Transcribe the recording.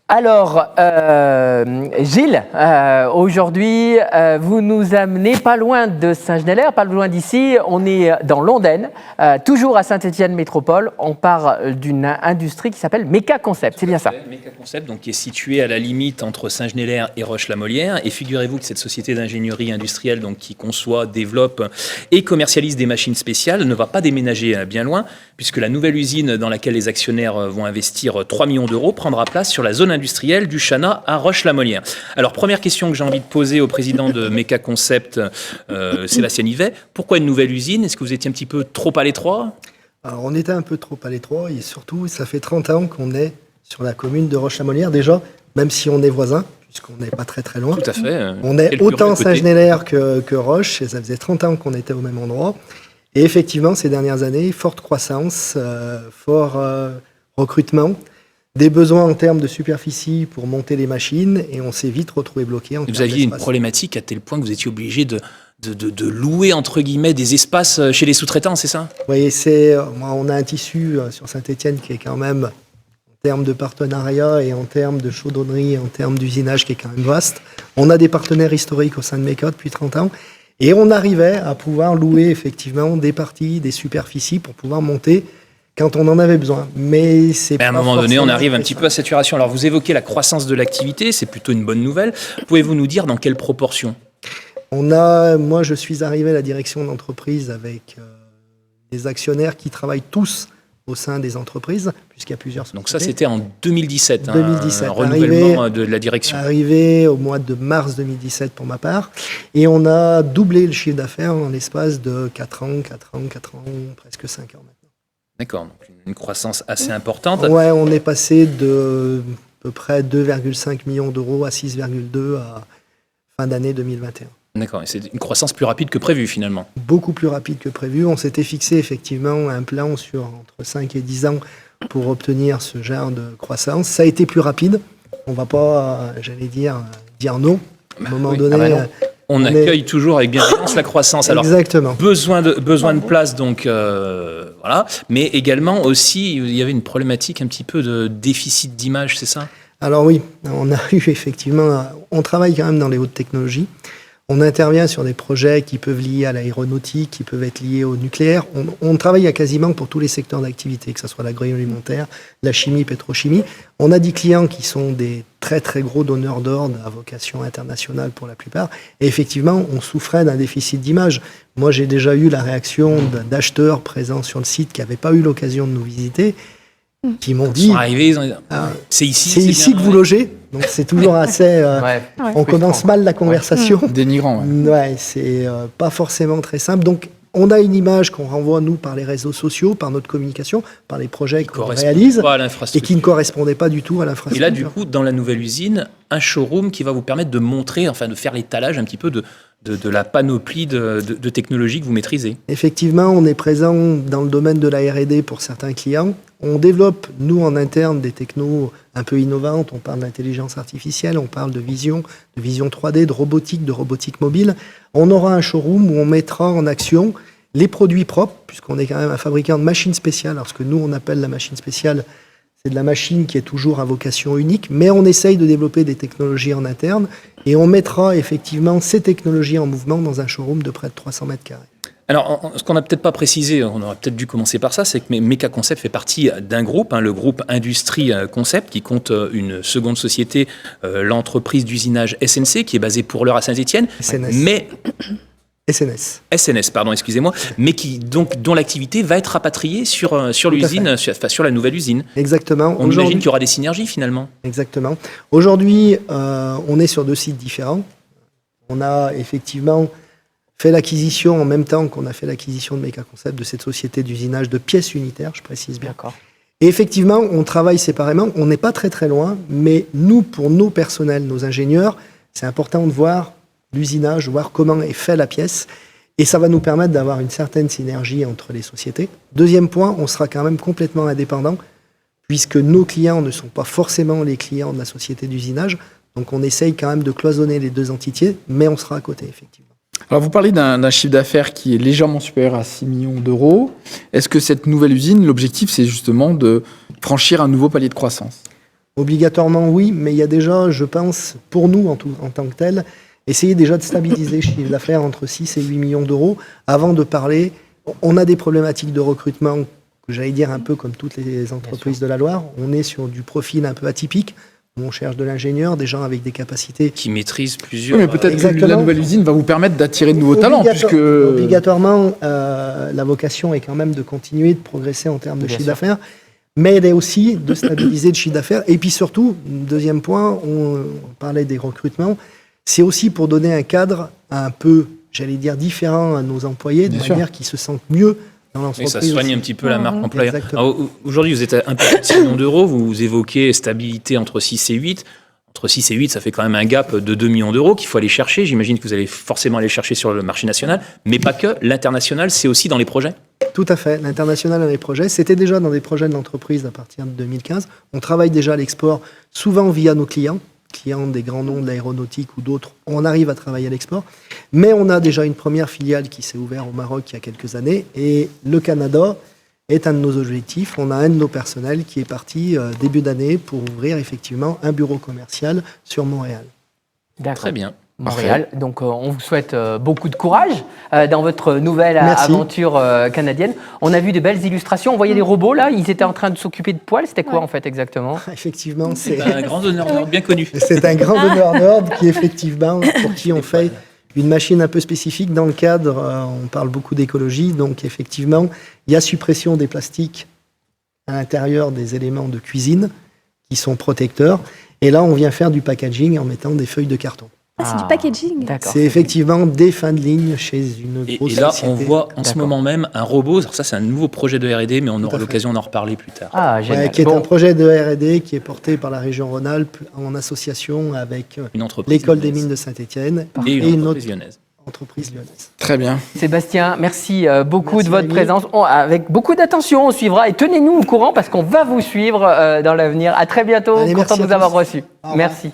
Alors, Gilles, aujourd'hui, vous nous amenez pas loin de Saint-Genélaire, pas loin d'ici. On est dans l'Ondaine, toujours à Saint-Étienne Métropole. On parle d'une industrie qui s'appelle Meka Concept, c'est bien ça? Meka Concept, donc, qui est située à la limite entre Saint-Genélaire et Roche-la-Molière. Et figurez-vous que cette société d'ingénierie industrielle, donc, qui conçoit, développe et commercialise des machines spéciales, ne va pas déménager bien loin, puisque la nouvelle usine dans laquelle les actionnaires vont investir 3 millions d'euros prendra place sur la zone industrielle du Chana à Roche-la-Molière. Alors, première question que j'ai envie de poser au président de Meka Concept, Sébastien Yvet. Pourquoi une nouvelle usine? Est-ce que vous étiez un petit peu trop à l'étroit? Alors, on était un peu trop à l'étroit et surtout, ça fait 30 ans qu'on est sur la commune de Roche-la-Molière. Déjà, même si on est voisins, puisqu'on n'est pas très très loin. Tout à fait. On est autant Saint-Genélaire que Roche et ça faisait 30 ans qu'on était au même endroit. Et effectivement, ces dernières années, forte croissance, fort recrutement, des besoins en termes de superficie pour monter les machines et on s'est vite retrouvé bloqué. Vous aviez une problématique à tel point que vous étiez obligé de louer, entre guillemets, des espaces chez les sous-traitants, c'est ça? Oui, on a un tissu sur Saint-Étienne qui est quand même, en termes de partenariat et en termes de chaudronnerie, en termes d'usinage, qui est quand même vaste. On a des partenaires historiques au sein de Meka depuis 30 ans. Et on arrivait à pouvoir louer effectivement des parties, des superficies pour pouvoir monter quand on en avait besoin. Mais c'est à un moment donné, on arrive un petit peu à saturation. Alors, vous évoquez la croissance de l'activité, c'est plutôt une bonne nouvelle. Pouvez-vous nous dire dans quelle proportion? Moi, je suis arrivé à la direction d'entreprise avec des actionnaires qui travaillent tous au sein des entreprises, puisqu'il y a plusieurs sociétés. Donc ça, c'était en 2017, 2017 un renouvellement de la direction. Arrivé au mois de mars 2017 pour ma part, et on a doublé le chiffre d'affaires en l'espace de 4 ans, presque 5 ans maintenant. D'accord, donc une croissance assez importante. Ouais, on est passé de à peu près 2,5 millions d'euros à 6,2 à fin d'année 2021. D'accord, et c'est une croissance plus rapide que prévu finalement. Beaucoup plus rapide que prévu. On s'était fixé effectivement un plan sur entre 5 et 10 ans pour obtenir ce genre de croissance. Ça a été plus rapide. On ne va pas, dire non. À un moment donné... On accueille toujours avec bienveillance la croissance. Alors, exactement. Besoin de place, donc voilà. Mais également aussi, il y avait une problématique un petit peu de déficit d'image, c'est ça? Alors oui, on a eu effectivement... On travaille quand même dans les hautes technologies. On intervient sur des projets qui peuvent lier à l'aéronautique, qui peuvent être liés au nucléaire. On travaille à quasiment pour tous les secteurs d'activité, que ce soit l'agroalimentaire, la chimie, pétrochimie. On a des clients qui sont des très très gros donneurs d'ordre à vocation internationale pour la plupart. Et effectivement, on souffrait d'un déficit d'image. Moi, j'ai déjà eu la réaction d'acheteurs présents sur le site qui n'avaient pas eu l'occasion de nous visiter, qui m'ont dit c'est ici que vous logez. Donc c'est toujours assez... on commence mal la conversation. Dénigrant. Ouais, c'est pas forcément très simple. Donc on a une image qu'on renvoie, nous, par les réseaux sociaux, par notre communication, par les projets qu'on réalise, et qui ne correspondaient pas du tout à l'infrastructure. Et là, du coup, dans la nouvelle usine, un showroom qui va vous permettre de montrer, enfin de faire l'étalage un petit peu de la panoplie de technologies que vous maîtrisez. Effectivement, on est présent dans le domaine de la R&D pour certains clients. On développe, nous, en interne, des technos un peu innovantes. On parle d'intelligence artificielle, on parle de vision 3D, de robotique mobile. On aura un showroom où on mettra en action les produits propres, puisqu'on est quand même un fabricant de machines spéciales. Alors, ce que nous, on appelle la machine spéciale, c'est de la machine qui est toujours à vocation unique, mais on essaye de développer des technologies en interne et on mettra effectivement ces technologies en mouvement dans un showroom de près de 300 mètres carrés. Alors, ce qu'on n'a peut-être pas précisé, on aurait peut-être dû commencer par ça, c'est que Meka Concept fait partie d'un groupe, le groupe Industrie Concept, qui compte une seconde société, l'entreprise d'usinage SNC, qui est basée pour l'heure à Saint-Étienne. SNS, pardon, excusez-moi, mais dont l'activité va être rapatriée sur l'usine, sur la nouvelle usine. Exactement. On imagine qu'il y aura des synergies finalement. Exactement. Aujourd'hui, on est sur 2 sites différents. On a effectivement fait l'acquisition en même temps qu'on a fait l'acquisition de Meka Concept de cette société d'usinage de pièces unitaires, je précise bien. D'accord. Et effectivement, on travaille séparément. On n'est pas très très loin, mais nous, pour nos personnels, nos ingénieurs, c'est important de voir l'usinage, de voir comment est fait la pièce. Et ça va nous permettre d'avoir une certaine synergie entre les sociétés. Deuxième point, on sera quand même complètement indépendant, puisque nos clients ne sont pas forcément les clients de la société d'usinage. Donc on essaye quand même de cloisonner les 2 entités, mais on sera à côté, effectivement. Alors vous parlez d'un chiffre d'affaires qui est légèrement supérieur à 6 millions d'euros. Est-ce que cette nouvelle usine, l'objectif, c'est justement de franchir un nouveau palier de croissance ? Obligatoirement, oui, mais il y a déjà, je pense, pour nous en tant que tel, essayer déjà de stabiliser le chiffre d'affaires entre 6 et 8 millions d'euros avant de parler. On a des problématiques de recrutement, j'allais dire un peu comme toutes les entreprises de la Loire. On est sur du profil un peu atypique. On cherche de l'ingénieur, des gens avec des capacités. Qui maîtrisent plusieurs. Oui, mais peut-être que Exactement. la nouvelle usine va vous permettre d'attirer de nouveaux talents, puisque... Obligatoirement, la vocation est quand même de continuer de progresser en termes de chiffre d'affaires, mais elle est aussi de stabiliser le chiffre d'affaires. Et puis surtout, deuxième point, on parlait des recrutements, c'est aussi pour donner un cadre un peu, j'allais dire, différent à nos employés, de manière qu'ils se sentent mieux dans Et l'entreprise. ça soigne un petit peu la marque employeur. Exactement. Alors, aujourd'hui, vous êtes à un peu plus de 6 millions d'euros, vous évoquez stabilité entre 6 et 8. Entre 6 et 8, ça fait quand même un gap de 2 millions d'euros qu'il faut aller chercher. J'imagine que vous allez forcément aller chercher sur le marché national, mais pas que. L'international, c'est aussi dans les projets. Tout à fait. L'international dans les projets, c'était déjà dans des projets de l'entreprise à partir de 2015. On travaille déjà à l'export, souvent via nos clients des grands noms de l'aéronautique ou d'autres. On arrive à travailler à l'export. Mais on a déjà une première filiale qui s'est ouverte au Maroc il y a quelques années. Et le Canada est un de nos objectifs. On a un de nos personnels qui est parti début d'année pour ouvrir effectivement un bureau commercial sur Montréal. D'accord. Très bien. Montréal. Donc, on vous souhaite beaucoup de courage dans votre nouvelle Merci. aventure canadienne. On a vu de belles illustrations. On voyait les robots, là. Ils étaient en train de s'occuper de poils. C'était quoi, en fait, exactement? Effectivement, C'est un grand donneur bien connu. c'est un grand donneur d'ordre qui, effectivement, pour qui on fait une machine un peu spécifique. Dans le cadre, on parle beaucoup d'écologie. Donc, effectivement, il y a suppression des plastiques à l'intérieur des éléments de cuisine qui sont protecteurs. Et là, on vient faire du packaging en mettant des feuilles de carton. Ah, c'est du packaging. D'accord. C'est effectivement des fins de ligne chez une Et grosse là, société. on voit en ce D'accord. moment même un robot. Alors ça, c'est un nouveau projet de R&D, mais on aura à fait. l'occasion d'en reparler plus tard. Ah, génial. Ouais, qui est Bon. un projet de R&D qui est porté par la région Rhône-Alpes en association avec Une entreprise l'école des lyonnaise. mines de Saint-Étienne Et et une une autre entreprise lyonnaise. entreprise lyonnaise. Très bien. Sébastien, merci beaucoup Merci, de votre Rémi. présence. Avec beaucoup d'attention, on suivra et tenez-nous au courant parce qu'on va vous suivre dans l'avenir. À très bientôt. Allez, Content merci de à vous avoir tous. reçu. Au revoir. Merci.